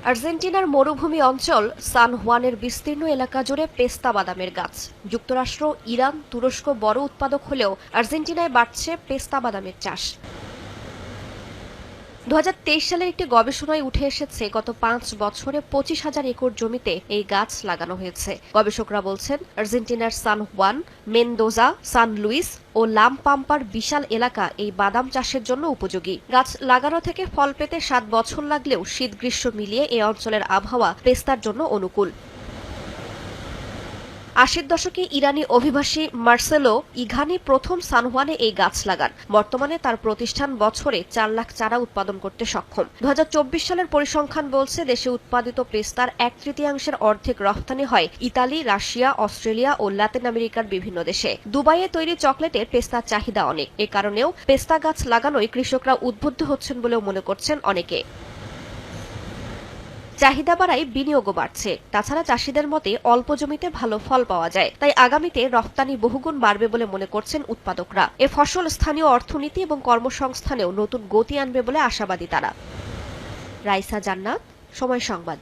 আর্জেন্টিনার মরুভূমি অঞ্চল সান হুয়ানের বিস্তীর্ণ এলাকা জুড়ে পেস্তা বাদামের গাছ। যুক্তরাষ্ট্র, ইরান, তুরস্ক বড় উৎপাদক হলেও আর্জেন্টিনায় বাড়ছে পেস্তা বাদামের চাষ। 2023 সালের একটি গবেষণায় উঠে এসেছে গত 5 বছরে 25,000 একর জমিতে এই গাছ লাগানো হয়েছে। গবেষকরা বলছেন আর্জেন্টিনার সান হুয়ান, মেনদোজা, সান লুইস ও লাম পাম্পার বিশাল এলাকা এই বাদাম চাষের জন্য উপযোগী। গাছ লাগানো থেকে ফল পেতে 7 বছর লাগলেও শীত গ্রীষ্ম মিলিয়ে এই অঞ্চলের আবহাওয়া পেস্তার জন্য অনুকূল। 80-র দশকে ইরানি অভিবাসী মার্সেলো ইঘানি প্রথম সান হুয়ানে এই গাছ লাগান। বর্তমানে তার প্রতিষ্ঠান বছরে 4 লাখ চারা উৎপাদন করতে সক্ষম। 2024 সালের পরিসংখ্যান বলছে দেশে উৎপাদিত পেস্তার 1/3 অর্ধেক রফতানি হয় ইতালি, রাশিয়া, অস্ট্রেলিয়া ও লাতিন আমেরিকার বিভিন্ন দেশে। দুবাইয়ে তৈরি চকলেটের পেস্তার চাহিদা অনেক। এ কারণেও পেস্তা গাছ লাগানোয় কৃষকরা উদ্বুদ্ধ হচ্ছেন বলেও মনে করছেন অনেকে। চাহিদা বাড়ায় বিনিয়োগও বাড়ছে। তাছাড়া চাষিদের মতে অল্প জমিতে ভালো ফল পাওয়া যায়, তাই আগামীতে রফতানি বহুগুণ বাড়বে বলে মনে করছেন উৎপাদকরা। এ ফসল স্থানীয় অর্থনীতি এবং কর্মসংস্থানেও নতুন গতি আনবে বলে আশাবাদী তারা। রাইসা জান্নাত, সময় সংবাদ।